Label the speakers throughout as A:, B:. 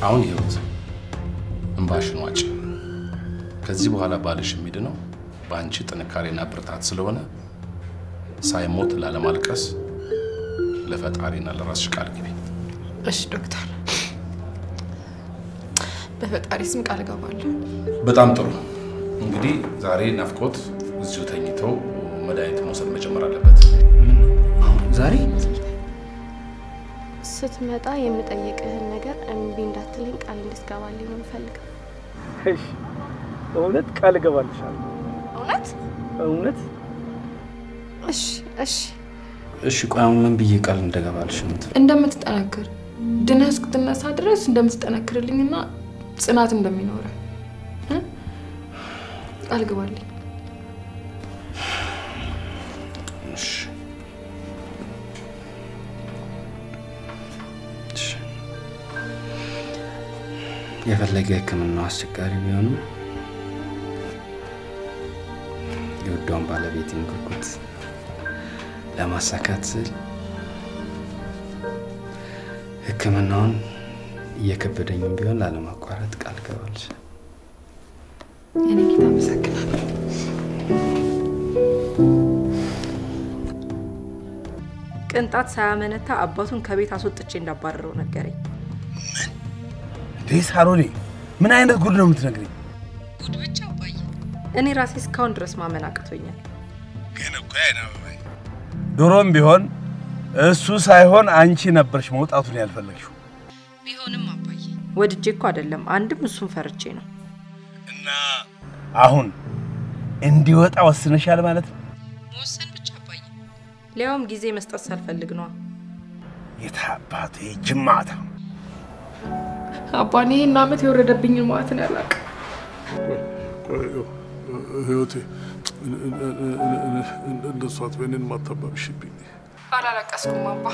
A: አሁን ይሁት እንባሽን ዋጭ ከዚህ በኋላ ባልሽ የሚድነው ባንቺ ጥንካሬና ብርታት ስለሆነ ሳይሞት ላለማልቀስ ለፈጣሪና ለራስሽ ቃል ግቢ
B: እሺ ዶክተር በፈጣሪ ስም ቃል ገባለሁ
A: በጣም ጥሩ እንግዲህ ዛሬ ናፍቆት እዚሁ ተኝተው መድኃኒት መውሰድ መጀመር አለበት
C: ዛሬ
D: ስትመጣ የምጠይቅህን ነገር እምቢ እንዳትልኝ ቃል እንድትገባልኝ ነው የምፈልገው
E: እሺ እውነት ቃል ገባልሻለሁ እውነት
C: እሺ ቆይ ምን ብዬ ቃል እንደገባልሽ ነው
B: እንደምትጠነክር ድነህ እስክትነሳ ድረስ እንደምትጠነክርልኝና ጽናት እንደሚኖር ቃል ገባልኝ
C: የፈለገ ህክምና አስቸጋሪ ቢሆንም የወደውን ባለቤቴን ጉጉት ለማሳካት ህክምናውን እየከበደኝም ቢሆን ላለማቋረጥ ቃል ገባልሽ
B: እኔ ጌታ መሰግናለሁ
F: ቅንጣት ሳያመነታ አባቱን ከቤት አስወጥቼ እንዳባረረው ነገረኝ
E: ሳሮኔ ምን አይነት ጉድ ነው የምትነግሪኝ
F: ጉድ ብቻ አባዬ እኔ ራሴ እስካሁን ድረስ ማመን አቅቶኛል
E: ግን እኮ አይናበይ ዶሮም ቢሆን እሱ ሳይሆን አንቺ ነበርሽ መውጣቱን ያልፈለግሽው
F: ቢሆንም አባዬ ወድጄ እኮ አይደለም አንድም እሱን ፈርቼ ነው
E: እና አሁን እንዲወጣ ወስነሻል ማለት ነው
F: ወሰን ብቻ አባዬ ሊያውም ጊዜ መስጠት ሳልፈልግ ነው
E: የታባቴ ጅማታ
B: አባኔ እና አመት የወረደብኝ ማለት ነው ያላቀ
G: ህይወቴ እንደሷት በእኔን ማታባብሽብኝ
B: አላለቀስኩም አባ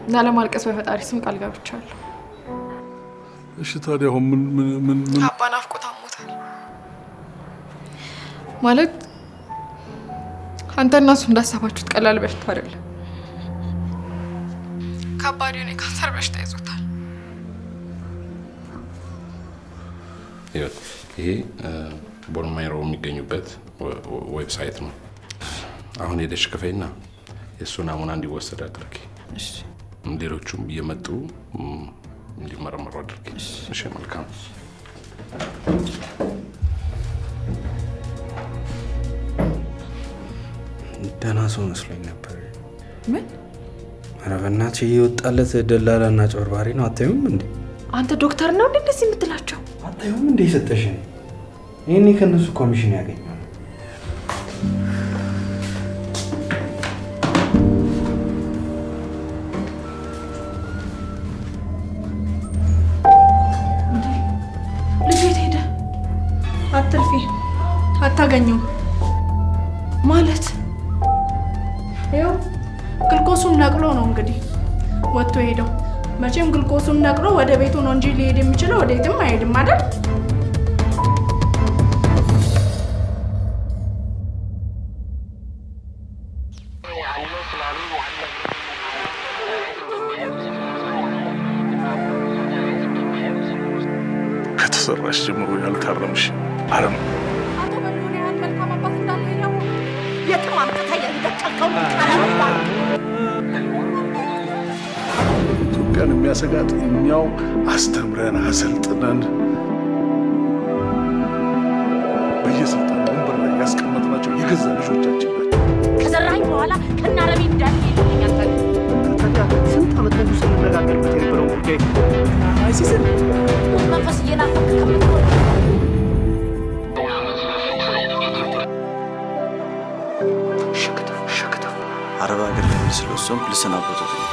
B: እና ለማልቀስ በፈጣሪ ስም ቃል ገብቻለሁ
G: እሺ ታዲያ አሁን ምን
B: አባ ናፍቆት አሞታል ማለት አንተና እሱ እንዳሰባችሁት ቀላል በሽታ አይደለም ከባድ የሆነ ካንሰር በሽታ ይዞታል
A: ይሄ ቦርማይሮ የሚገኙበት ዌብሳይት ነው አሁን ሄደሽ ከፈይና የሱ ናሙና እንዲወሰድ አድርጊ እሺ ሌሎቹም እየመጡ እንዲመረመሩ አድርጊ እሺ መልካም
C: ደህና ሰው መስሎኝ ነበር
B: ምን
C: አረበናች ይወጣለት ደላላና ጮርባሪ ነው አታዩም እንዴ
B: አንተ ዶክተር ነው እንዴ እንደዚህ የምትላቸው
C: አታዩም እንዴ ሰጠሽኝ እኔ ከነሱ ኮሚሽን ያገኛው
B: ልጅ ሄደ አትልፊ አታገኘው ማለት
H: ይኸው ግልኮሱን ነቅሎ ነው እንግዲህ ወጥቶ ሄደው መቼም ግልኮሱን ነቅሎ ወደ ቤቱ ነው እንጂ ሊሄድ የሚችለው ወደ የትም አይሄድም አይደል
G: ከተሰራሽ ጀምሮ ያልታረምሽ አረም
H: አቶ በሉን ያህል መልካም አባት እንዳለ ያው የትማም ተያይደቀቀው አላባ
G: ኢትዮጵያን የሚያሰጋት እኛው አስተምረን አሰልጥነን በየስልጣን ወንበር ላይ ያስቀመጥናቸው የገዛ ልጆቻችን ናቸው
I: ከዘራኝ በኋላ ከናረቢ እንዳለ ይልኛል
E: ስንት አመት ነው ስንነጋገርበት የነበረው ጉዳይ አይሲስን
I: መንፈስ እየናፈቅ ከምትሆን
J: ሸክታ አረብ ሀገር ለሚስለው ሰው ልሰናበቱት ነው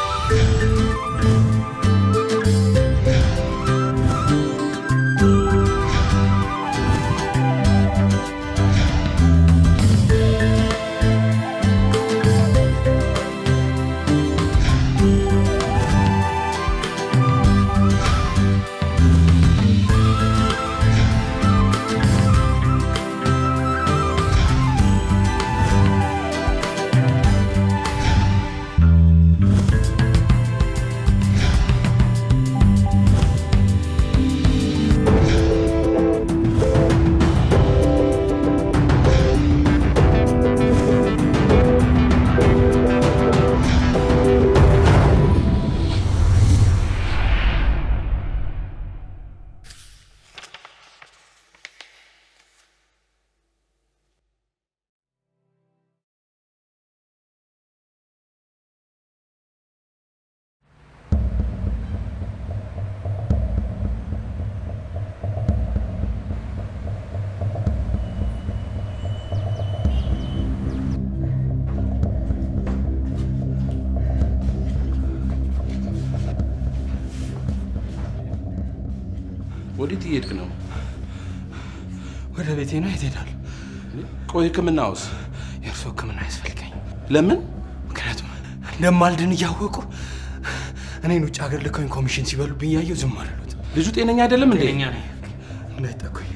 A: ወዴት እየሄድክ ነው?
C: ወደ ቤቴ ነው። የት እሄዳለሁ?
A: ቆይ ህክምናውስ?
C: የእርሶ ህክምና ያስፈልገኝ።
A: ለምን?
C: ምክንያቱም እንደማልድን እያወቁ እኔን ውጭ ሀገር ልከውኝ ኮሚሽን ሲበሉብኝ ያየው ዝም አልሉት።
A: ልጁ ጤነኛ አይደለም እንዴ?
C: ጤነኛ ነኝ። እንዳይጠቁኝ።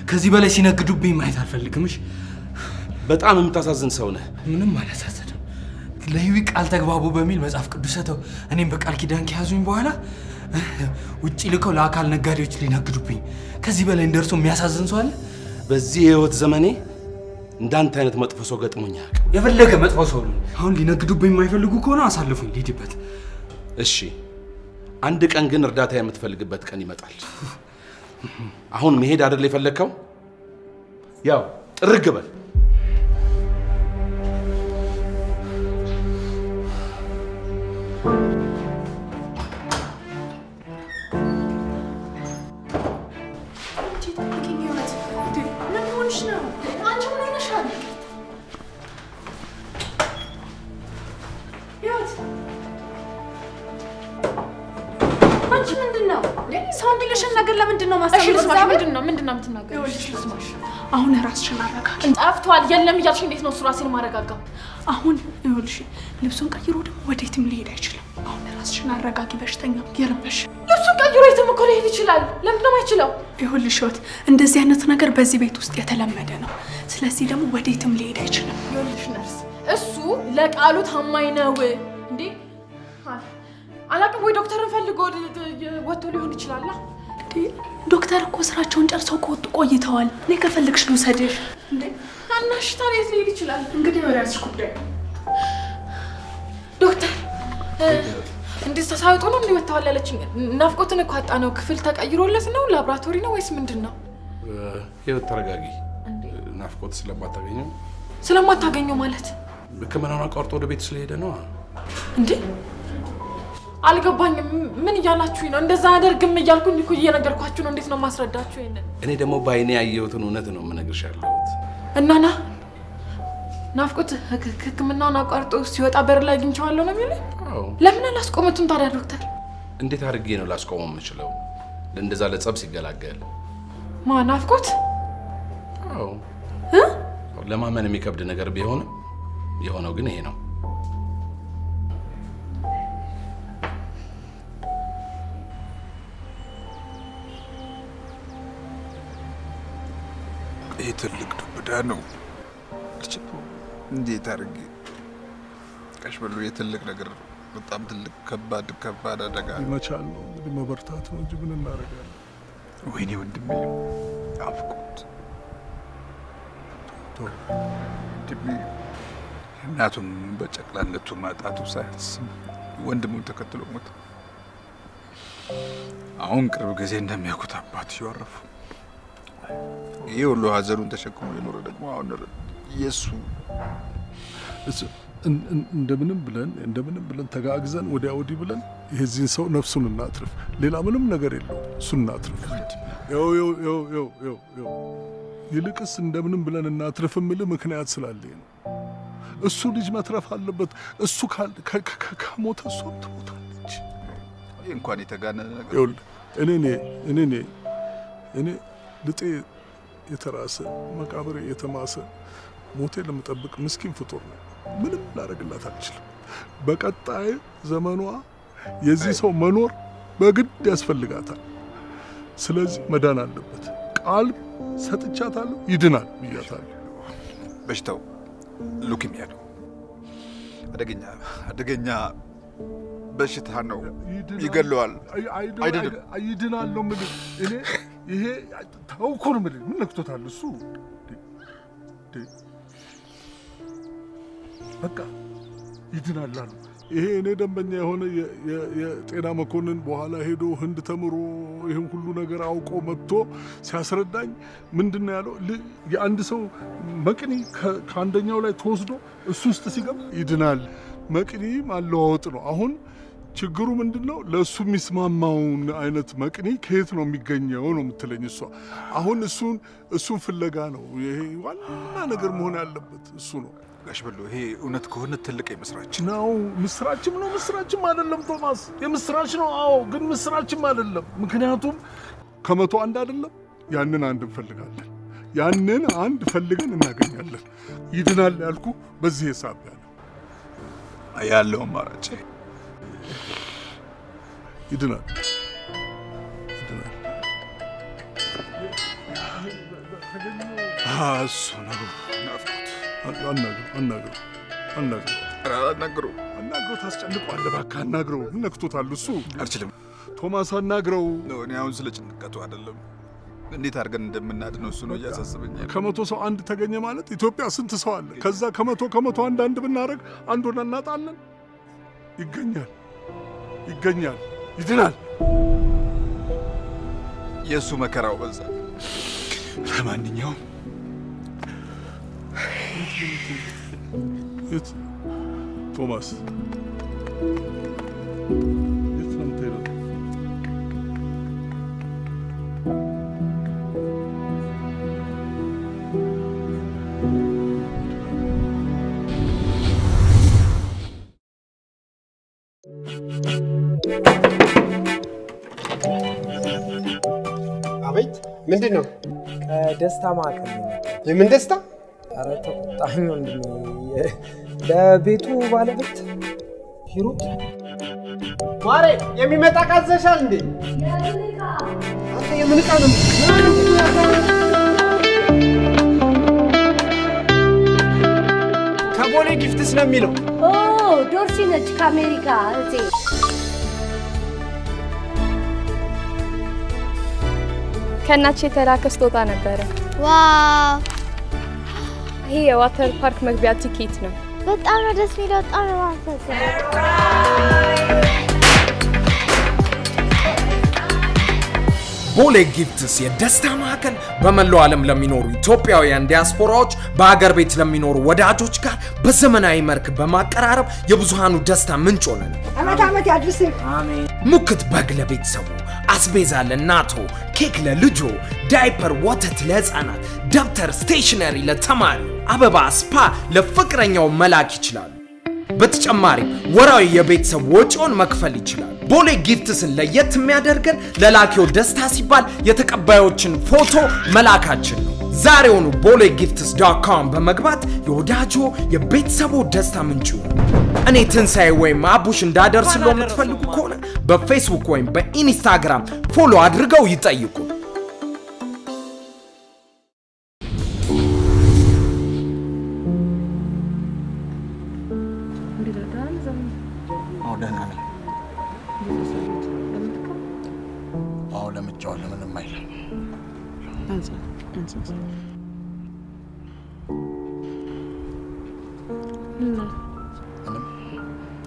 C: ከዚህ በላይ ሲነግዱብኝ ማየት አልፈልግም። እሺ?
A: በጣም የምታሳዝን ሰው ነህ።
C: ምንም አላሳዝንም። ለህዊ ቃል ተግባቡ በሚል መጽሐፍ ቅዱስ ሰተው እኔም በቃል ኪዳን ከያዙኝ በኋላ ውጪ ልከው ለአካል ነጋዴዎች ሊነግዱብኝ። ከዚህ በላይ እንደርሶ የሚያሳዝን ሰው አለ?
A: በዚህ የህይወት ዘመኔ እንዳንተ አይነት መጥፎ ሰው ገጥሞኝ አያውቅም።
C: የፈለገ መጥፎ ሰው ነው። አሁን ሊነግዱብኝ የማይፈልጉ ከሆነ አሳልፉኝ ልሂድበት።
A: እሺ፣ አንድ ቀን ግን እርዳታ የምትፈልግበት ቀን ይመጣል። አሁን መሄድ አይደል የፈለከው? ያው ጥርግ በል።
B: ምንድነው የምትናገረው?
H: አሁን ራስሽን አረጋጊ።
B: ጠፍቷል የለም እያልሽ እንዴት ነው እሱ ራሴን ማረጋጋው?
H: አሁን ይኸውልሽ ልብሱን ቀይሮ ደግሞ ወዴትም ሊሄድ አይችልም። አሁን ራስሽን አረጋጊ። በሽተኛ የረበሽ
B: ልብሱን ቀይሮ የትም እኮ ሊሄድ ይችላል። ለምንድን ነው የማይችለው?
H: ይኸውልሽ እንደዚህ አይነት ነገር በዚህ ቤት ውስጥ የተለመደ ነው። ስለዚህ ደግሞ ወዴትም ሊሄድ አይችልም።
B: ይኸውልሽ ነርስ፣ እሱ ለቃሉ ታማኝ ነው እንዴ? አላውቅም ወይ ዶክተርን ፈልጎ ወጥቶ ሊሆን ይችላል።
H: ዶክተር እኮ ስራቸውን ጨርሰው ከወጡ ቆይተዋል። እኔ ከፈልግሽ ልውሰድሽ እንዴ?
B: አናሽ ታዲያ ሊሄድ ይችላል።
H: እንግዲህ ወራስሽ ጉዳይ።
B: ዶክተር እንዴት ተሳውጦ ነው እንደወጣው ያለችኝ? ናፍቆትን እኮ አጣ ነው። ክፍል ተቀይሮለት ነው? ላብራቶሪ ነው ወይስ ምንድነው?
A: ይኸው ተረጋጊ። ናፍቆት
B: ስለማታገኘው ማለት
A: ህክምናውን አቋርጦ ወደ ቤት ስለሄደ ነው
B: እንዴ? አልገባኝም። ምን እያላችሁኝ ነው? እንደዛ አደርግም እያልኩኝ እኮ እየነገርኳችሁ ነው። እንዴት ነው ማስረዳችሁ ይሄንን?
A: እኔ ደግሞ ባይኔ ያየሁትን እውነት ነው የምነግርሽ ያለሁት።
B: እናና ናፍቆት ህክምናውን አቋርጦ ሲወጣ በር ላይ አግኝቼዋለሁ ነው የሚሉኝ? ለምን አላስቆመቱም ታዲያ ዶክተር?
A: እንዴት አድርጌ ነው ላስቆመው የምችለው? ለእንደዛ ለጸብ ሲገላገል
B: ማን ናፍቆት?
A: ለማመን የሚከብድ ነገር ቢሆንም የሆነው ግን ይሄ ነው።
G: ይሄ ትልቅ ዱብዳ ነው። እንዴት አድርጌ ቀሽበሉ የትልቅ ነገር በጣም ትልቅ ከባድ አደጋ
K: ይመቻል ነው እንግዲህ መበርታት ነው እንጂ ምን እናደርጋለን?
G: ወይኔ ወንድሜ ናፍቆት ወንድሜ እናቱን በጨቅላነቱ ማጣቱ ሳያንስ ወንድሙን ተከትሎ ሞተ። አሁን ቅርብ ጊዜ እንደሚያውቁት አባትየው አረፉ። ይሄ ሁሉ ሀዘኑን ተሸክሞ የኖረ ደግሞ አሁን ኢየሱ
K: እንደምንም ብለን ተጋግዘን ወዲያ ወዲህ ብለን የዚህን ሰው ነፍሱን እናትርፍ። ሌላ ምንም ነገር የለው። እሱን እናትርፍ። ይልቅስ እንደምንም ብለን እናትርፍ የምልህ ምክንያት ስላለኝ ነው። እሱ ልጅ መትረፍ አለበት። እሱ ከሞተ እሷም ትሞታለች።
G: እንኳን የተጋነነ ነገር
K: እኔ ልጤ የተራሰ መቃብሬ የተማሰ ሞቴ ለምጠብቅ ምስኪን ፍጡር ነው። ምንም ላደርግላት አልችልም። በቀጣይ ዘመኗ የዚህ ሰው መኖር በግድ ያስፈልጋታል። ስለዚህ መዳን አለበት። ቃል ሰጥቻታለሁ፣ ይድናል ብያታለሁ።
G: በሽታው ሉኪሚያ ነው። አደገኛ በሽታ ነው። ይገለዋል።
K: ይድናል ነው የምልህ እኔ። ይሄ ታውኩር ምን ነክቶታል እሱ? በቃ ይድናል አሉ። ይሄ እኔ ደንበኛ የሆነ የጤና መኮንን በኋላ ሄዶ ህንድ ተምሮ ይሄን ሁሉ ነገር አውቆ መጥቶ ሲያስረዳኝ ምንድነው ያለው? የአንድ ሰው መቅኒ ከአንደኛው ላይ ተወስዶ እሱ ውስጥ ሲገባ ይድናል። መቅኒ ማለዋወጥ ነው። አሁን ችግሩ ምንድነው? ለሱ የሚስማማውን አይነት መቅኒ ከየት ነው የሚገኘው ነው የምትለኝ እሷ። አሁን እሱን ፍለጋ ነው። ይሄ ዋና ነገር መሆን ያለበት እሱ ነው።
G: ጋሽ በሉ ይሄ እውነት ከሆነ ትልቅ የምስራች
K: ነው። ምስራችም አይደለም ቶማስ፣ የምስራች ነው። አዎ፣ ግን ምስራችም አይደለም። ምክንያቱም ከመቶ አንድ አይደለም? ያንን አንድ እንፈልጋለን። ያንን አንድ ፈልገን እናገኛለን። ይድናል ያልኩ በዚህ ሂሳብ
G: ያለው አማራጭ
K: ይድናል። እሱ ነው ናፍቆት። አናግረው ታስጨንቀዋለህ። እባክህ አናግረው። ምን ነክቶታል እሱ?
G: አልችልም
K: ቶማስ አናግረው።
G: እኔ አሁን ስለ ጭንቀቱ አይደለም እንዴት አድርገን እንደምናድነው እሱ ነው እያሳሰበኛል።
K: ከመቶ ሰው አንድ ተገኘ ማለት ኢትዮጵያ ስንት ሰው አለ? ከዛ ከመቶ አንድ ብናደርግ አንዱን እናጣለን። ይገኛል፣ ይድናል።
G: የእሱ መከራው በዛ። ለማንኛውም
K: ቶማስ የት ነው የምትሄደው?
L: አቤት፣ ምንድን ነው?
M: ከደስታ ማዕከል ነው።
L: የምን ደስታ?
M: ኧረ ተቆጣኝ ወንድሜ። ለቤቱ ባለቤት ሂሩት
L: ማሬ የሚመጣ ካዘሻል እንዴ? አንተ የምን ዕቃ ነው?
M: ከቦሌ ጊፍትስ ነው የሚለው።
N: ኦ ዶርሲ ነች ከአሜሪካ እቴ።
B: ከእናትሽ የተላከ ስጦታ ነበረ።
O: ዋው!
B: ይሄ የዋተር ፓርክ መግቢያ ቲኬት ነው።
O: በጣም ነው ደስ የሚለው። በጣም ነው ማፈሰው።
P: ቦሌ ጊፍትስ የደስታ ማዕከል በመላው ዓለም ለሚኖሩ ኢትዮጵያውያን ዲያስፖራዎች በአገር ቤት ለሚኖሩ ወዳጆች ጋር በዘመናዊ መልክ በማቀራረብ የብዙሃኑ ደስታ ምንጭ ሆነ።
N: አመት ያድርስህ።
P: አሜን። ሙክት በግ ለቤተሰቡ፣ አስቤዛ ለእናቶ፣ ኬክ ለልጆ፣ ዳይፐር ወተት ለህፃናት፣ ደብተር ስቴሽነሪ ለተማሪ፣ አበባ ስፓ ለፍቅረኛው መላክ ይችላሉ። በተጨማሪም ወራዊ የቤተሰብ ወጪውን መክፈል ይችላል። ቦሌ ጊፍትስን ለየት የሚያደርገን ለላኪው ደስታ ሲባል የተቀባዮችን ፎቶ መላካችን ነው። ዛሬውኑ bolegifts.com በመግባት የወዳጆ የቤተሰቡ ደስታ ምንጭ ነው። እኔ ትንሳኤ ወይም አቡሽ እንዳደርስለው የምትፈልጉ ከሆነ በፌስቡክ ወይም በኢንስታግራም ፎሎ አድርገው ይጠይቁ።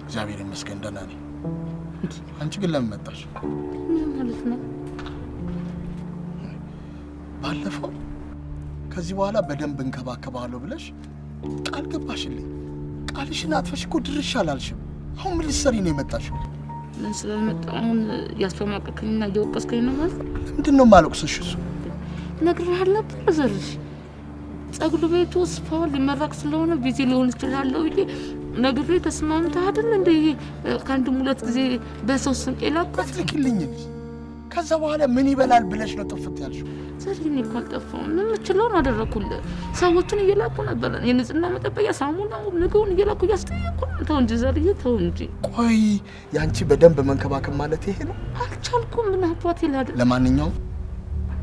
Q: እግዚአብሔር ይመስገን ደህና ነኝ። አንቺ ግን ለምን መጣሽ?
I: ምን ማለት ነው?
Q: ባለፈው ከዚህ በኋላ በደንብ እንከባከባለሁ ብለሽ ቃል ገባሽልኝ። ቃልሽን አጥፈሽ እኮ ድርሽ አላልሽም። አሁን ምን ልትሰሪ ነው የመጣሽው?
I: ምን ስለመጣሁ አሁን ያስፈማቀከኝና እየወቀስከኝ ነው ማለት?
Q: ምንድን ነው የማለቅስሽ? እሱ
I: ነግሬሃለሁ ነበር ዘርሽ ጸጉር ቤቱ ስፋው ሊመረቅ ስለሆነ ቢዚ ሊሆን ይችላል ብዬ ነግሬ ተስማምተህ አይደል እንዴ? ከአንድም ሁለት ጊዜ በሰው ስም የላኩት
Q: ልክልኝ። ከዛ በኋላ ምን ይበላል ብለሽ ነው ጥፍት ያልሽው?
I: ዘሪኝ እኮ አልጠፋሁም። ምን የምችለውን አደረኩልህ። ሰዎችን እየላኩ ነበር። የንጽህና መጠበቂያ ሳሙናው ምግቡን እየላኩ እያስጠየቁ። ተው እንጂ ዘርዬ ተው እንጂ።
Q: ቆይ ያንቺ በደንብ መንከባከብ ማለት ይሄ ነው?
I: አልቻልኩም። ምን አባቴ ላድርግ?
Q: ለማንኛውም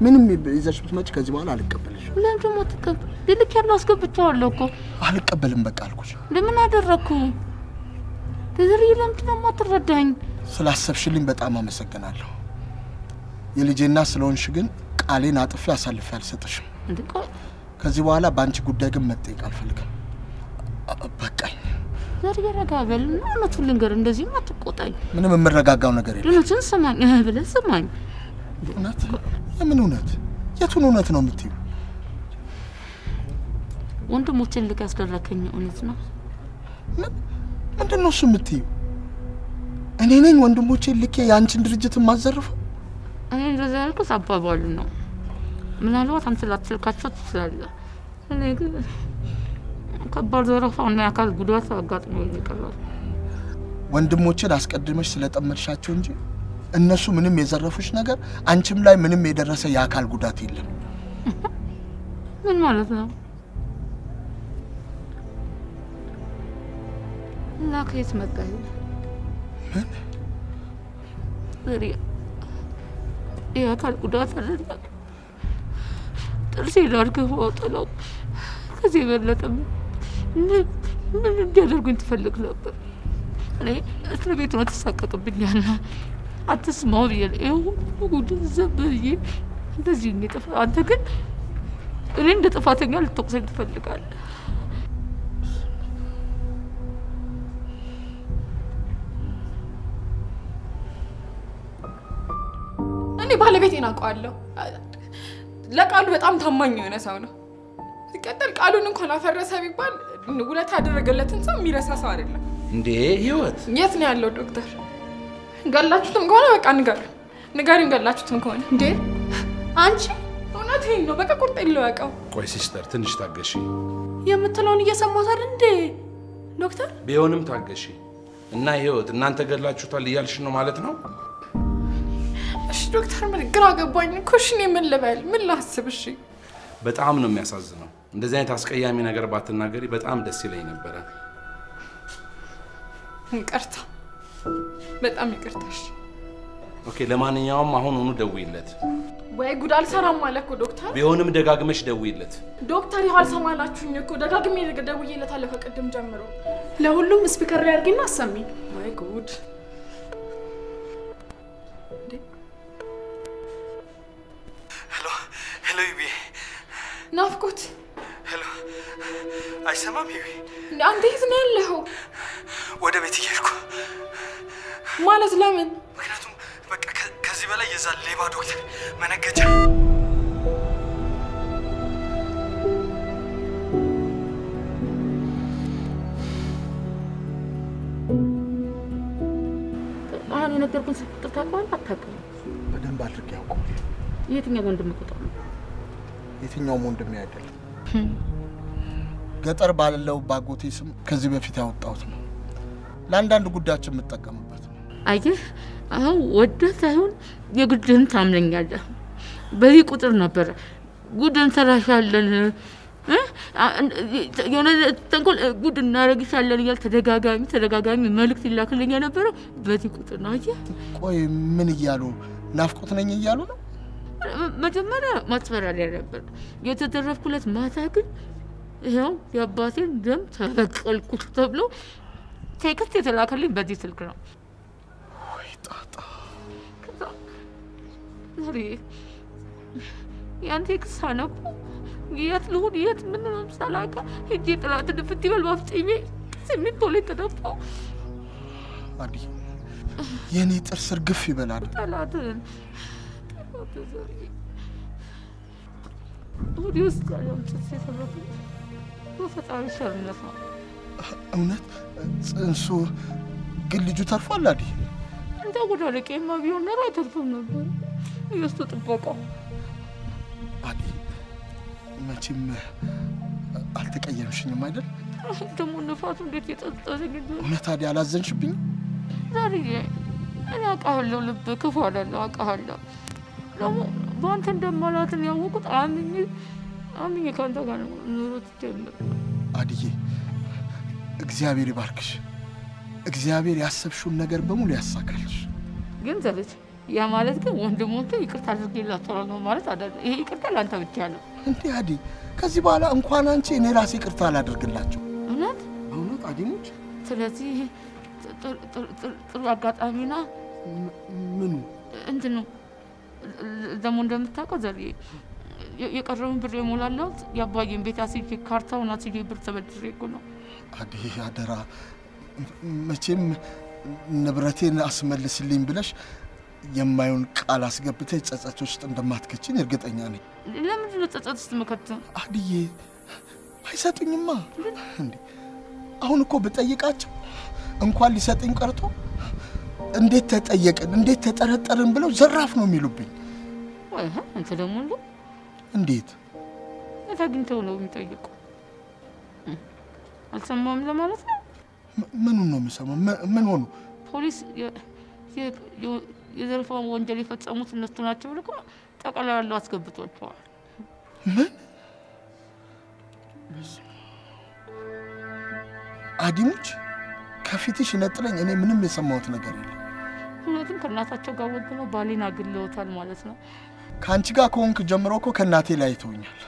Q: ምንም ይዘሽ ብትመጪ ከዚህ በኋላ አልቀበልሽም።
I: ለምን ደግሞ አትቀበል? ልክ ያለው አስገብቻለሁ እኮ።
Q: አልቀበልም በቃ አልኩሽ።
I: ለምን አደረኩ? ዘርዬ ለምንድን ነው የማትረዳኝ?
Q: ስላሰብሽልኝ በጣም አመሰግናለሁ። የልጄና ስለሆንሽ ግን ቃሌን አጥፌ አሳልፌ አልሰጥሽም። ከዚህ በኋላ በአንቺ ጉዳይ ግን መጠየቅ አልፈልግም። በቃኝ።
I: ዘርዬ ረጋ በልና እውነቱን ልንገርህ። እንደዚህ አትቆጣኝ።
Q: ምንም የምረጋጋው ነገር የለም።
I: እውነቱን ስማኝ ብለህ ስማኝ።
Q: እውነት? የምን እውነት? የቱን እውነት ነው የምትይው?
I: ወንድሞችን ልክ ያስደረከኝ እውነት ነው።
Q: ምንድን ነው እሱ የምትይው? እኔ ነኝ ወንድሞቼን ልኬ የአንቺን ድርጅት የማዘርፈው?
I: እኔ እንደዛ ያልኩት አባባሉ ነው። ምናልባት አንተ ላትልካቸው ትችላለህ። እኔ ግን ከባድ ዘረፋና የአካል ጉዳት አጋጥሞኝ ይቀራል።
Q: ወንድሞቼን አስቀድመሽ ስለጠመድሻቸው እንጂ እነሱ ምንም የዘረፉሽ ነገር አንቺም ላይ ምንም የደረሰ የአካል ጉዳት የለም።
I: ምን ማለት ነው? እና ከየት መጣ?
Q: ምን?
I: የአካል ጉዳት አይደለም። ጥርሴ ላርገፈው ጥለው ከዚህ የበለጠ ምን እንዲያደርጉኝ ትፈልግ ነበር? እኔ እስር ቤት ነው ተሳቀቅብኛል። አትስማው ብዬ ይኸው ጉድ ዘብዬ እንደዚህ የሚጠፋ አንተ ግን እኔ እንደ ጥፋተኛ ልትወቅሰኝ ትፈልጋለህ?
B: እኔ ባለቤቴን አውቀዋለሁ። ለቃሉ በጣም ታማኝ የሆነ ሰው ነው። ሲቀጥል ቃሉን እንኳን አፈረሰ ቢባል ውለታ ያደረገለትን ሰው የሚረሳ ሰው አይደለም።
A: እንዴ ህይወት
B: የት ነው ያለው ዶክተር? ገላችሁትም ከሆነ በቃ ንገሪኝ ገላችሁትም ከሆነ። እንዴ አንቺ እውነቴን ነው። በቃ ቁርጥ ይለወቀው።
A: ቆይ ሲስተር ትንሽ ታገሺ።
H: የምትለውን እየሰማት አይደል እንዴ ዶክተር?
A: ቢሆንም ታገሺ እና ህይወት እናንተ ገላችሁታል እያልሽ ነው ማለት ነው?
B: እሺ ዶክተር ምን ግራ ገባኝ እኮ። እሺ እኔ ምን ልበል? ምን ላስብ? እሺ
A: በጣም ነው የሚያሳዝነው። እንደዚህ አይነት አስቀያሚ ነገር ባትናገሪ በጣም ደስ ይለኝ ነበረ።
B: ይቅርታ፣ በጣም ይቅርታ። እሺ
A: ኦኬ። ለማንኛውም አሁን ደውይለት።
B: ወይ ጉድ አልሰራም አለ እኮ ዶክተር።
A: ቢሆንም ደጋግመሽ ደውይለት።
B: ዶክተር ይኸው አልሰማላችሁኝ እኮ ደጋግሜ ደውዬለታለሁ ከቅድም ጀምሮ።
H: ለሁሉም ስፒከር ላይ አድርጊና አሰሚኝ።
B: ወይ ጉድ።
C: ሄሎ ይቤ።
B: ናፍቆት።
C: ሄሎ አይሰማም ይቤ?
B: አንተ የት ነው ያለኸው?
C: ወደ ቤት እየሄድኩ።
B: ማለት ለምን?
C: ምክንያቱም በቃ ከዚህ በላይ የዛ ሌባ ዶክተር መነገጃ
I: አሁን የነገርኩህን ስትጥር ታውቀዋለህ አታውቅም?
Q: በደንብ አድርጌ ያውቀው።
I: የትኛው ወንድም ቁጥር ነው?
Q: የትኛውም ወንድሜ አይደለም። ገጠር ባለው ባጎቴ ስም ከዚህ በፊት ያወጣሁት ነው። ለአንዳንድ ጉዳዮች የምጠቀምበት ነው።
I: አየህ፣ አሁን ወደህ ሳይሆን የግድህን ታምነኛለህ። በዚህ ቁጥር ነበረ ጉድ እንሰራሻለን የሆነ ተንኮል ጉድ እናደርግሻለን እያል ተደጋጋሚ መልዕክት ይላክልኝ የነበረው በዚህ ቁጥር ነው። አየህ።
Q: ቆይ ምን እያሉ ናፍቆት ነኝ እያሉ ነው?
I: መጀመሪያ ማስፈራሪያ ነበር የተደረፍኩለት። ማታ ግን ይኸው የአባቴን ደም ተበቀልኩት ተብሎ ቴክስት የተላከልኝ በዚህ ስልክ ነው።
Q: ወይ ጣጣ።
I: ዛሬ ያን ቴክስት ሳነኩ የት ልሁን የት ምን ነው ሳላውቅ ሂጄ ጥላት ድፍት ይበል ባፍጤሜ ሲሚንቶ ላይ ተደፋው።
Q: አዲ የኔ ጥርስ እርግፍ ይበላል።
I: ጠላትን ወዲህ ውስጥ ያለው ጥርስ የተረፈ በፈጣሪ ሸርነት ነው።
Q: እውነት ጽንሱ ግን ልጁ ተርፏል። አዲ
I: እንደ ጉዳለቄማ ቢሆን ኖሮ አይተርፍም ነበር። የእሱ ጥበቃ
Q: አዲ መቼም አልተቀየምሽኝም አይደል?
I: ደግሞ ነፋቱ እንዴት የጠጣኝ እንደሆነ።
Q: እውነት አዲ አላዘንሽብኝም?
I: ዛሬ እኔ አውቃለሁ፣ ልብ ክፉ አይደለም፣ አውቃለሁ። ደግሞ በአንተ እንደማላትን ያወቁት አምኜ ከአንተ ጋር ነው ኑሮት ጀምር።
Q: አዲዬ እግዚአብሔር ይባርክሽ። እግዚአብሔር ያሰብሽውን ነገር በሙሉ ያሳካልሽ።
I: ግን ዘለች ያ ማለት ግን ወንድሞቼ ይቅርታ አድርጌላቸዋለሁ ነው ማለት አይደለም። ይሄ ይቅርታ ላንተ ብቻ ነው
Q: እንዴ? አዲ ከዚህ በኋላ እንኳን አንቺ እኔ ራሴ ይቅርታ አላደርግላቸው።
I: እውነት
Q: በእውነት አዲሞች።
I: ስለዚህ ጥሩ አጋጣሚና
Q: ምኑ
I: እንትን ነው ደግሞ እንደምታውቀው ዘር የቀረውን ብር የሞላለው የአባዬን ቤት አስይዤ ካርታውን አስይዤ ብር ተበድሬ እኮ ነው።
Q: አዲ አደራ መቼም ንብረቴን አስመልስልኝ ብለሽ የማይሆን ቃል አስገብተሽ ጸጸት ውስጥ እንደማትከቺኝ እርግጠኛ ነኝ።
I: ለምንድን ነው ጸጸት ውስጥ የምከተው?
Q: አዲዬ አይሰጡኝማ እንዴ! አሁን እኮ ብጠይቃቸው እንኳን ሊሰጥኝ ቀርቶ እንዴት ተጠየቅን እንዴት ተጠረጠርን ብለው ዘራፍ ነው የሚሉብኝ።
I: ወይ አንተ ደግሞ
Q: እንዴት
I: ታግኝተው ነው የሚጠይቁ? አልሰማም ለማለት ነው።
Q: ምኑን ነው የምሰማው? ምን ሆኑ?
I: ፖሊስ የዘርፋውን ወንጀል የፈጸሙት እነሱ ናቸው ብሎ ጠቅላላ አስገብቷቸዋል።
Q: ምን? አዲሙች ከፊትሽ ነጥለኝ እኔ ምንም የሰማሁት ነገር የለም።
I: ሁለቱም ከእናታቸው ጋር ወግነው ባሌን አግለውታል ማለት ነው።
Q: ከአንቺ ጋር ከሆንክ ጀምሮ እኮ ከእናቴ ላይ አይተውኛል።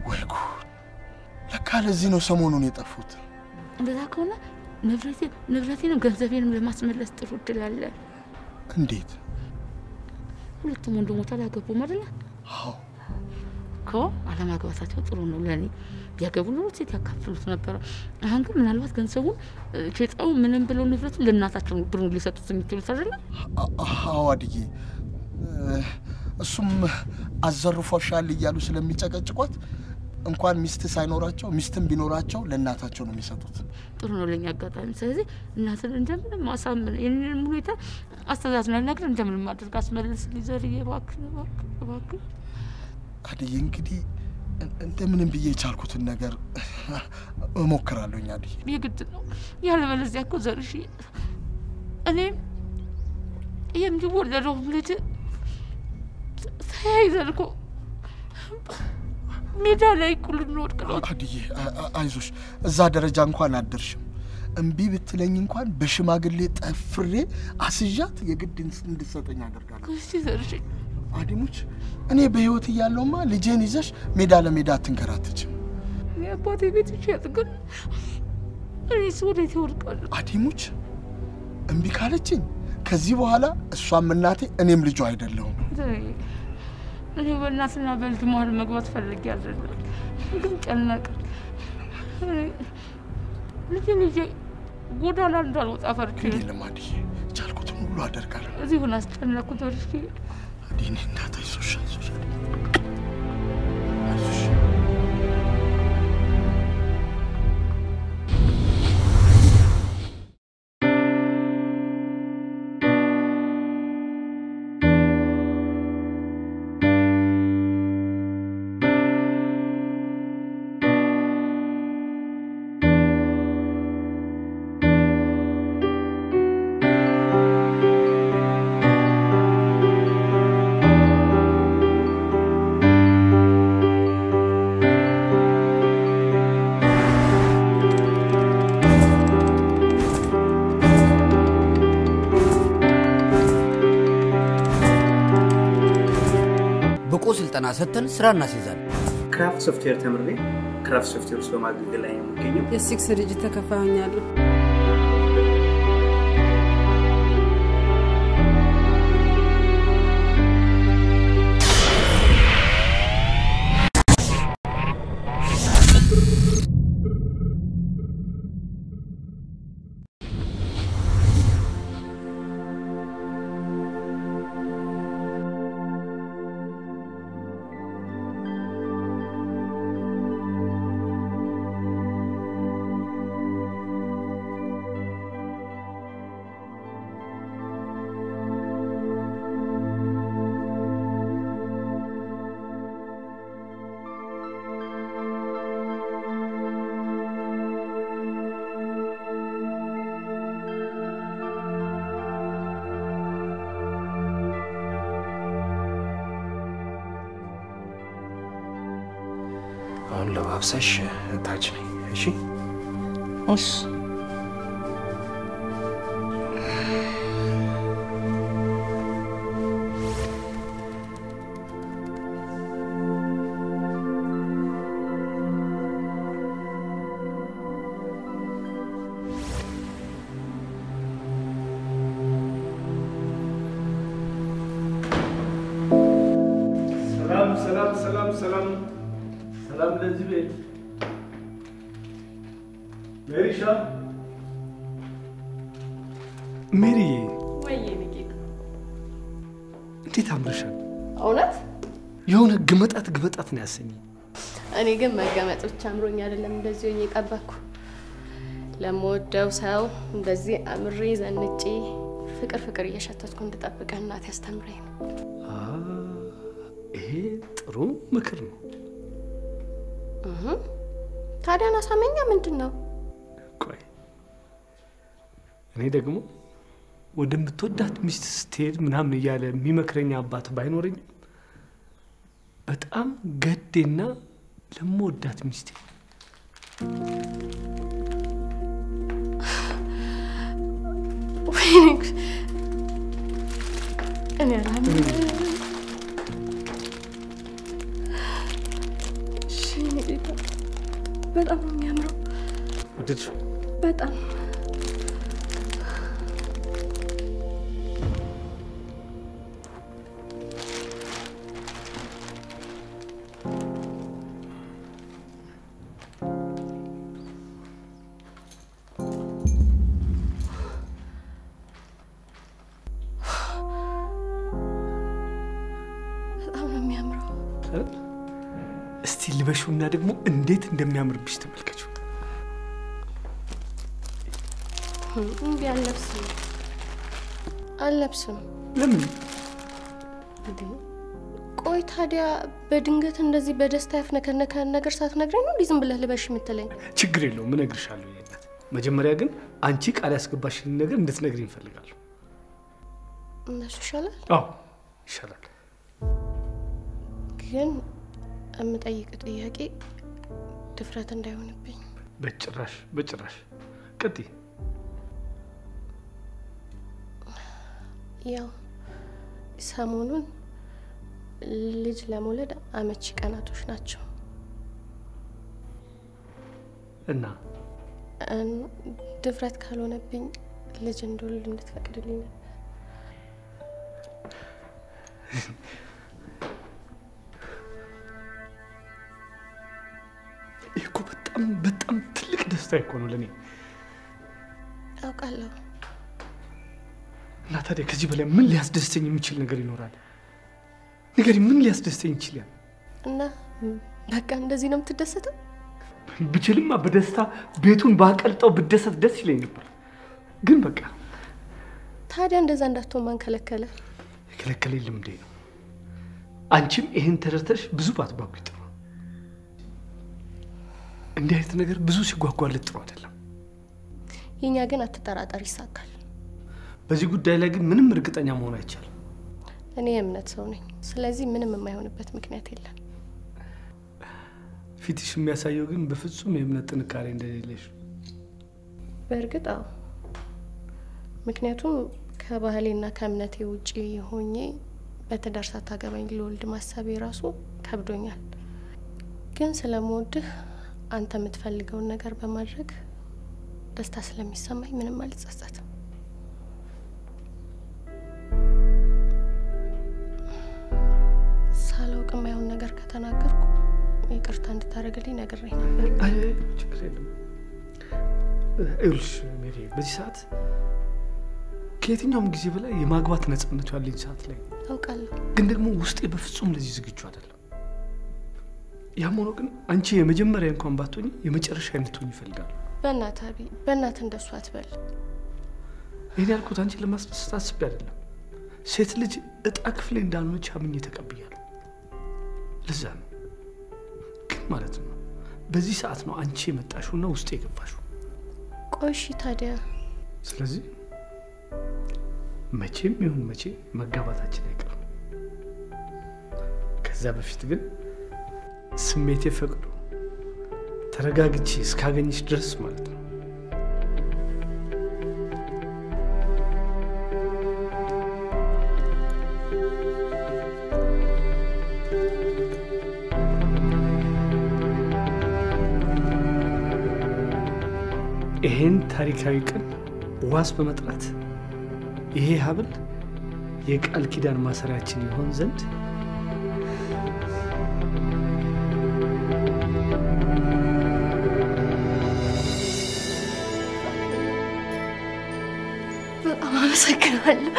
Q: ወይ ጉድ! ለካ ለዚህ ነው ሰሞኑን የጠፉት።
I: እንደዛ ከሆነ ንብረቴንም ገንዘቤንም ለማስመለስ ጥሩ እድል አለ።
Q: እንዴት?
I: ሁለቱም ወንድሞች አላገቡም አይደል?
Q: አዎ
I: እኮ አለማግባታቸው ጥሩ ነው ለኔ። ቢያገቡ ኖሮ ሴት ያካፍሉት ነበር። አሁን ግን ምናልባት ገንዘቡን ሸጠው ምንም ብለው ንብረቱን ለእናታቸው ብሩን ሊሰጡት የሚችሉት አይደል?
Q: አዎ አድዬ፣ እሱም አዘርፎሻል እያሉ ስለሚጨቀጭቋት እንኳን ሚስት ሳይኖራቸው ሚስትም ቢኖራቸው ለእናታቸው ነው የሚሰጡት።
I: ጥሩ ነው ለኛ አጋጣሚ። ስለዚህ እናትን እንደምንም ማሳመን የኔን ሁኔታ አስተዛዝናል ነገር እንደምንም ማድረግ አስመልስ ሊዘርዬ እባክህ
Q: አድዬ። እንግዲህ እንደምንም ብዬ የቻልኩትን ነገር እሞክራለሁ። አድዬ
I: የግድ ነው ያለበለዚያ እኮ ዘርሽ እኔም የሚወለደው ልጅ ተያይዘን እኮ ሜዳ ላይ እኮ ልንወድቅ ነው።
Q: አድዬ አይዞሽ፣ እዛ ደረጃ እንኳን አደርሽም። እምቢ ብትለኝ እንኳን በሽማግሌ ጠፍሬ አስዣት የግድ እንድትሰጠኝ አደርጋለሁ።
I: እሺ ዘርሽ
Q: አዲሙች፣ እኔ በህይወት እያለሁማ ልጄን ይዘሽ ሜዳ ለሜዳ አትንከራተችም።
I: የአባቴ ቤት ይሸጥ ግን እኔስ ወዴት እወድቃለሁ?
Q: አዲሙች፣ እምቢ ካለችኝ ከዚህ በኋላ እሷም እናቴ እኔም ልጇ አይደለሁም።
I: እኔ በእናትና በልጅ መሀል መግባት ፈልጌ አይደለም፣ ግን ጨነቀ። ልጄ ጎዳና እንዳልወጣ ፈርቼ
Q: ግን የለም አድዬ፣ ቻልኩትን ሁሉ አደርጋለሁ።
I: እዚህ ሆነ አስጨነኩት። እርሺ
Q: አዲኔ እናት አይዞሽ አይዞሽ አይዞሽ።
R: ስልጠና ሰጥተን ስራ እናስይዛለን።
J: ክራፍት ሶፍትዌር ተምሬ ክራፍት ሶፍትዌር ውስጥ በማገልገል ላይ ነው የምገኘው።
S: የሲክስ ድርጅት ተከፋይ ሆኛለሁ።
P: አሁን ለባብሰሽ ታች ነኝ። እሺ
I: እሺ
E: ሰላም ለዚህ ቤት ሜሪሻ
C: ሜሪ
H: ወይዬ ንጌት
C: እንዴት አምርሻል?
H: እውነት
C: የሆነ ግመጣት ነው ያሰኝ።
D: እኔ ግን መገመጥ ብቻ አምሮኝ አይደለም እንደዚህ ሆኜ የጠበቅኩ። ለምወደው ሰው እንደዚህ አምሬ ዘንጬ ፍቅር እየሸተትኩ እንድጠብቅህ እናቴ አስተምረኝ ነው።
C: ይሄ ጥሩ ምክር ነው።
D: ታዲያ ናሳመኛ ምንድነው?
C: ቆይ እኔ ደግሞ ወደምትወዳት ሚስት ስትሄድ ምናምን እያለ የሚመክረኝ አባት ባይኖረኝ በጣም ገዴና ለምወዳት ሚስቴ
D: እኔ አላምንም። በጣም ነው የሚያምረው።
C: ወደድሽው?
D: በጣም
C: እስቲ ልበሽውና ደግሞ እንዴት እንደሚያምርብሽ ተመልከቹ።
D: እንዴ አልለብስም።
C: ለምን?
D: ቆይ ታዲያ በድንገት እንደዚህ በደስታ ያፍነከነከ ነገር ሳትነግረኝ ነው ዝም ብለህ ልበሽ የምትለኝ?
C: ችግር የለውም እነግርሻለሁ። የእናት መጀመሪያ ግን አንቺ ቃል ያስገባሽልኝ ነገር እንድትነግሪኝ እፈልጋለሁ።
D: እነሱ ይሻላል?
C: አዎ ይሻላል።
D: ግን የምጠይቅ ጥያቄ ድፍረት እንዳይሆንብኝ።
C: በጭራሽ በጭራሽ። ቀጥይ።
D: ያው ሰሞኑን ልጅ ለመውለድ አመቺ ቀናቶች ናቸው
C: እና
D: ድፍረት ካልሆነብኝ ልጅ እንደወልድ እንድትፈቅድልኝ ነበር።
C: ይሄ በጣም ትልቅ ደስታ እኮ ነው ለኔ።
D: አውቃለሁ።
C: እና ታዲያ ከዚህ በላይ ምን ሊያስደስተኝ የሚችል ነገር ይኖራል? ንገሪኝ፣ ምን ሊያስደስተኝ ይችላል?
D: እና በቃ እንደዚህ ነው የምትደሰተው?
C: ብችልማ በደስታ ቤቱን ባቀልጠው ብደሰት ደስ ይለኝ ነበር። ግን በቃ
D: ታዲያ እንደዛ እንዳትሆን ማን ከለከለ?
C: የከለከለኝ ልምዴ ነው። አንቺም ይሄን ተረድተሽ ብዙ ባትጓጉ ጥሩ። እንዲህ አይነት ነገር ብዙ ሲጓጓለት ጥሩ አይደለም።
D: የኛ ግን አትጠራጠር ይሳካል።
C: በዚህ ጉዳይ ላይ ግን ምንም እርግጠኛ መሆን አይቻልም።
D: እኔ የእምነት ሰው ነኝ። ስለዚህ ምንም የማይሆንበት ምክንያት የለም።
C: ፊትሽ የሚያሳየው ግን በፍጹም የእምነት ጥንካሬ እንደሌለሽ።
D: በእርግጥ አዎ። ምክንያቱም ከባህሌና ከእምነቴ ውጪ ሆኜ በትዳር ሳታገባኝ ልወልድ ማሰቤ ራሱ ከብዶኛል። ግን ስለምወድህ አንተ የምትፈልገውን ነገር በማድረግ ደስታ ስለሚሰማኝ ምንም አልጸጸትም። ሳላውቅ የማይሆን ነገር ከተናገርኩ ይቅርታ እንድታደርግልኝ ነግሬህ ነበር።
C: አይ ችግር የለም። ይኸውልሽ ሜሪ፣ በዚህ ሰዓት ከየትኛውም ጊዜ በላይ የማግባት ነፃነቱ ያለኝ ሰዓት ላይ
D: አውቃለሁ።
C: ግን ደግሞ ውስጤ በፍጹም ለዚህ ዝግጁ አይደለም። ያም ሆኖ ግን አንቺ የመጀመሪያ እንኳን ባትሆኚ የመጨረሻ እንድትሆኚ ይፈልጋል።
D: በእናትህ አቢ፣ በእናትህ እንደሱ አትበል።
C: ይሄን ያልኩት አንቺን ለማስደሰት አስቤ አይደለም። ሴት ልጅ እጣ ክፍሌ እንዳልሆነች አምኜ ተቀብያለሁ። ለዛ ነው ግን ማለት ነው በዚህ ሰዓት ነው አንቺ የመጣሽውና ውስጤ የገባሽው።
D: ቆይ እሺ ታዲያ
C: ስለዚህ መቼም ይሁን መቼ መጋባታችን አይቀርም። ከዛ በፊት ግን ስሜቴ ፈቅዶ ተረጋግቼ እስካገኝሽ ድረስ ማለት ነው። ይሄን ታሪካዊ ቀን ዋስ በመጥራት ይሄ ሀብል የቃል ኪዳን ማሰሪያችን ይሆን ዘንድ
D: በጣም አመሰግናለሁ።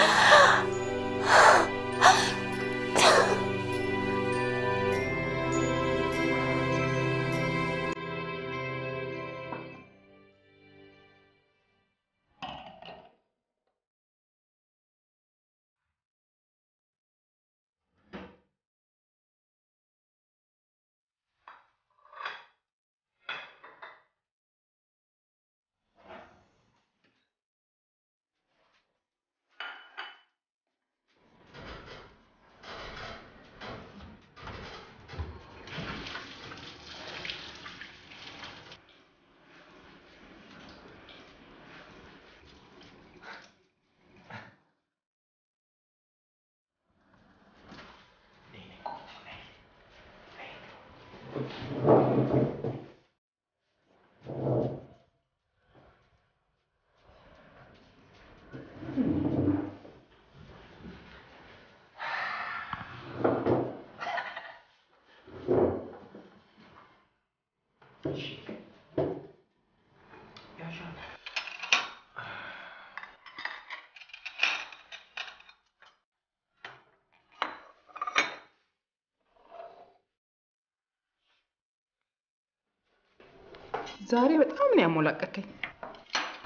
F: ዛሬ በጣም ነው ያሞላቀከኝ።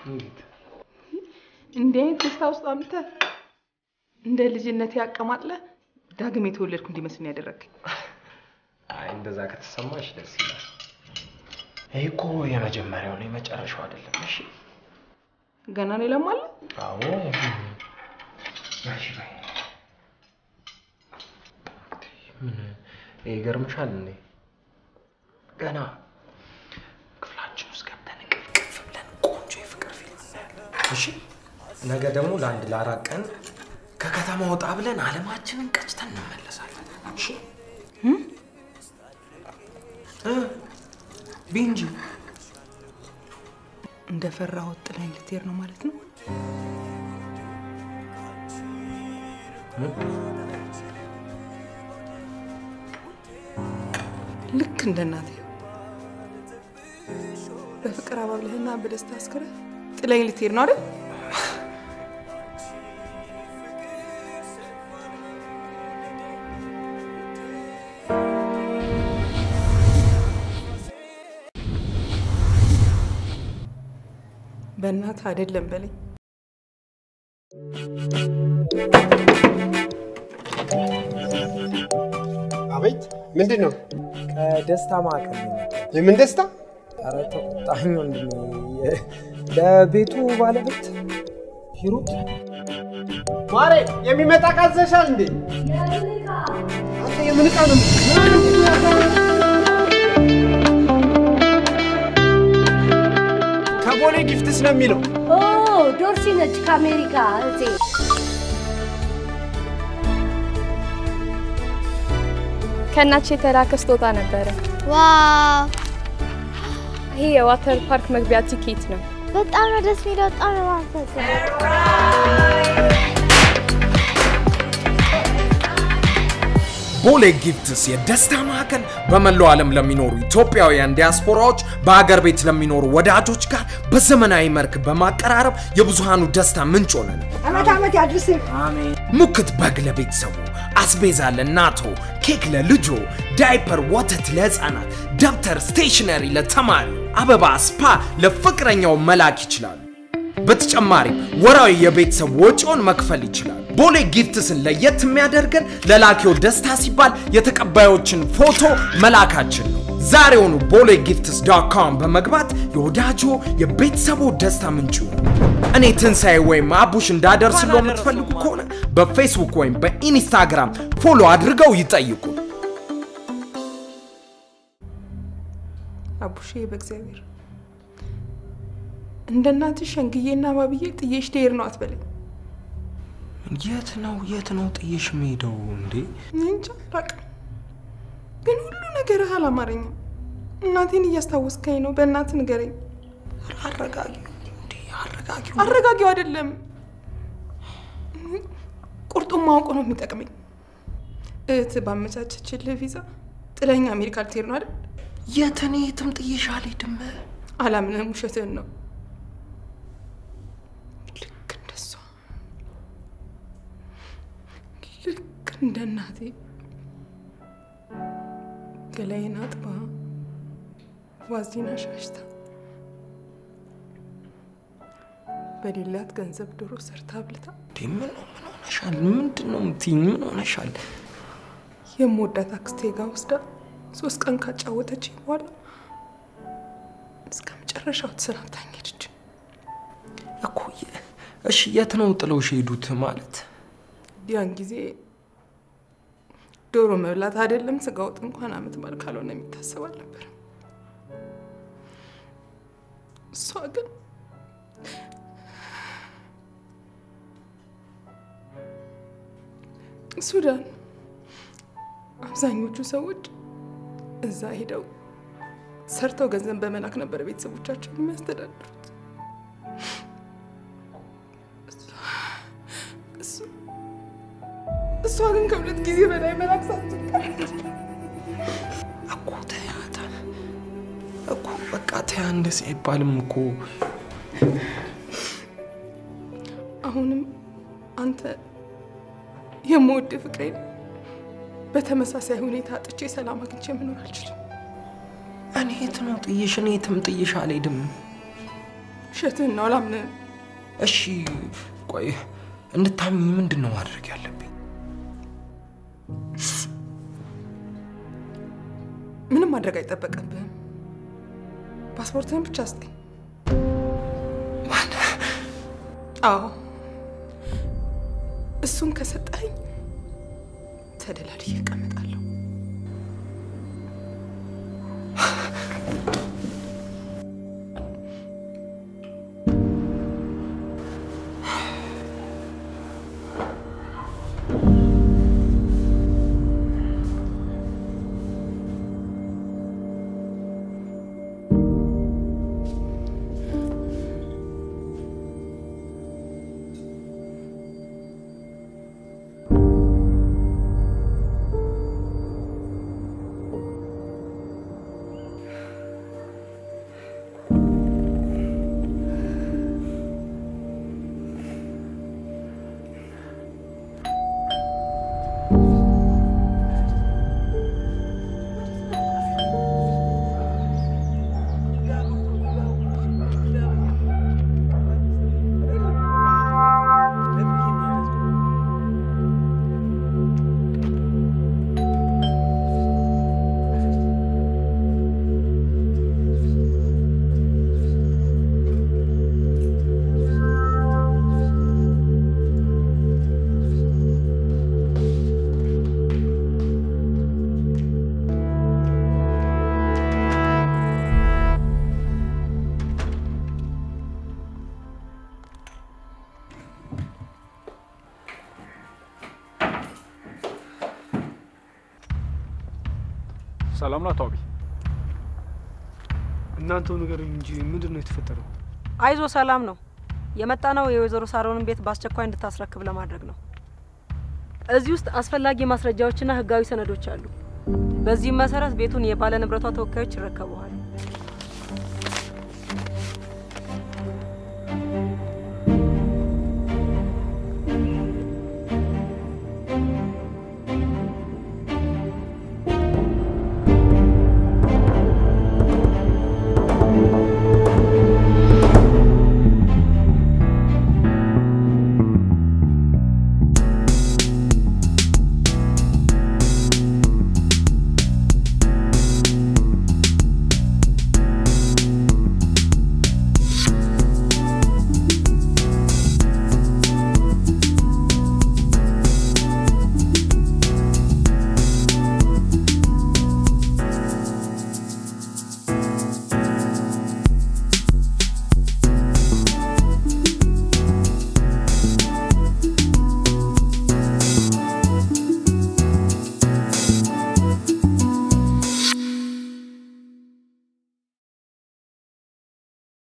C: እንዴት
F: እንዴ ደስታ ውስጥ አምተ እንደ ልጅነት ያቀማጥለ ዳግም የተወለድኩ እንዲመስል ያደረከኝ።
C: አይ እንደዛ ከተሰማሽ ደስ ይላል። ይሄ እኮ የመጀመሪያው ነው የመጨረሻው አይደለም። እሺ
F: ገና ነው ለማለ?
C: አዎ እሺ በይ። ምን ይገርምሻል እንዴ? ገና ክፍላችን ውስጥ ገብተን ቅፍ ብለን ቆንጆ የፍቅር ፊልም እናያለን። እሺ ነገ ደግሞ ለአንድ ለአራት ቀን ከከተማ ወጣ ብለን ዓለማችንን ቀጭተን እንመለሳለን። እሺ ቢንጂ
F: እንደፈራሁት ጥላኝ ልትሄድ ነው ማለት ነው? ልክ እንደ እናቴ በፍቅር አባብለህና በደስታ አስከረ ጥላኝ ልትሄድ ነው አይደል? በእናት አይደለም በለኝ።
L: አቤት፣ ምንድን ነው?
M: ከደስታ ማዕከል ነው።
L: የምን ደስታ?
M: ኧረ ተቆጣኝ ወንድሜ። ለቤቱ ባለቤት ሂሩት
L: ማሬ፣ የሚመጣ ካዘሻል እንዴ? አንተ የምን ዕቃ ነው? ከቦሌ ጊፍትስ ነው የሚለው።
N: ኦ ዶርሲ ነች ከአሜሪካ እህቴ።
B: ከእናትሽ የተላከ ስጦታ ነበረ።
O: ዋው!
B: ይሄ የዋተር ፓርክ መግቢያ ቲኬት ነው።
O: በጣም ነው ደስ የሚለው። በጣም ነው የማመሰግነው።
P: ቦሌ ጊፍትስ የደስታ ማዕከል በመላው ዓለም ለሚኖሩ ኢትዮጵያውያን ዲያስፖራዎች በአገር ቤት ለሚኖሩ ወዳጆች ጋር በዘመናዊ መልክ በማቀራረብ የብዙሃኑ ደስታ ምንጭ ሆነን
N: አመት አመት ያድርስህ።
P: አሜን። ሙክት በግ ለቤተሰቡ፣ አስቤዛ ለእናቶ፣ ኬክ ለልጆ፣ ዳይፐር ወተት ለህፃናት፣ ደብተር ስቴሽነሪ ለተማሪ፣ አበባ ስፓ ለፍቅረኛው መላክ ይችላሉ። በተጨማሪም ወራዊ የቤተሰብ ወጪውን መክፈል ይችላል። ቦሌ ጊፍትስን ለየት የሚያደርገን ለላኪው ደስታ ሲባል የተቀባዮችን ፎቶ መላካችን ነው። ዛሬውኑ bolegifts.com በመግባት የወዳጆ የቤተሰቡ ደስታ ምንጭ ነው። እኔ ትንሳኤ ወይም አቡሽ እንዳደርስለው የምትፈልጉ ከሆነ በፌስቡክ ወይም በኢንስታግራም ፎሎ አድርገው ይጠይቁ።
F: አቡሽ በእግዚአብሔር እንደ እናትሽ ሸንግዬና ባብዬ ጥዬሽ ልሄድ ነው አትበለኝ።
C: የት ነው ጥዬሽ የምሄደው እንዴ?
F: እንጃ አላውቅም፣ ግን ሁሉ ነገር አላማረኝም። እናቴን እያስታወስከኝ ነው። በእናትህ ንገረኝ። አረጋጊው አይደለም፣ ቁርጡን ማወቅ ነው የሚጠቅመኝ። እህት ባመቻቸችልህ ቪዛ ጥለኸኝ አሜሪካ ልትሄድ ነው አይደል?
C: የትም ጥዬሽ አልሄድም።
F: አላምንህም፣ ውሸትህን ነው። ልክ እንደ እናቴ ገላዬን አጥባ ዋዚና ሻሽታ በሌላት ገንዘብ ዶሮ ሰርታ አብልታ።
C: ምን ሆነሻል? ምንድን ነው የምትይኝ? ምን ሆነሻል?
F: የምወዳት አክስቴ ጋር ወስዳ 3 ቀን ካጫወተች በኋላ እስከ መጨረሻው ተሰናብታኝ ሄደች
C: እኮ። እሺ የት ነው ጥለውሽ ሄዱት? ማለት
F: ያን ጊዜ ዶሮ መብላት አይደለም ስጋ ወጥ እንኳን አመት በዓል ካልሆነ የሚታሰብ አልነበረም። እሷ ግን ሱዳን አብዛኞቹ ሰዎች እዛ ሄደው ሰርተው ገንዘብ በመላክ ነበር ቤተሰቦቻቸውን የሚያስተዳድሩት። እሷ ግን ከሁለት ጊዜ በላይ መላክ ሳትችል
P: እኮ ተያታ እኮ በቃ ተያ እንደዚህ አይባልም እኮ።
F: አሁንም አንተ የምወድ ፍቅሬን በተመሳሳይ ሁኔታ አጥቼ ሰላም አግኝቼ መኖር አልችልም።
P: እኔ የት ነው ጥዬሽ? እኔ የትም ጥዬሽ አልሄድም።
F: ውሸትህን ነው፣ አላምንህም።
P: እሺ ቆይ እንድታምኚ ምንድን ነው ማድረግ ያለብኝ?
F: ምንም ማድረግ አይጠበቅብህም። ፓስፖርትህን ብቻ ስጠኝ። አዎ እሱን ከሰጠኝ ተደላድዬ እቀመጣለሁ።
C: ሰላም ነው አባቢ? እናንተው ንገሩኝ እንጂ ምንድነው የተፈጠረው?
T: አይዞ ሰላም ነው። የመጣነው የወይዘሮ ሳሮንን ቤት በአስቸኳይ እንድታስረክብ ለማድረግ ነው። እዚህ ውስጥ አስፈላጊ ማስረጃዎችና ህጋዊ ሰነዶች አሉ። በዚህ መሰረት ቤቱን የባለ ንብረቷ ተወካዮች ይረከቡሃል።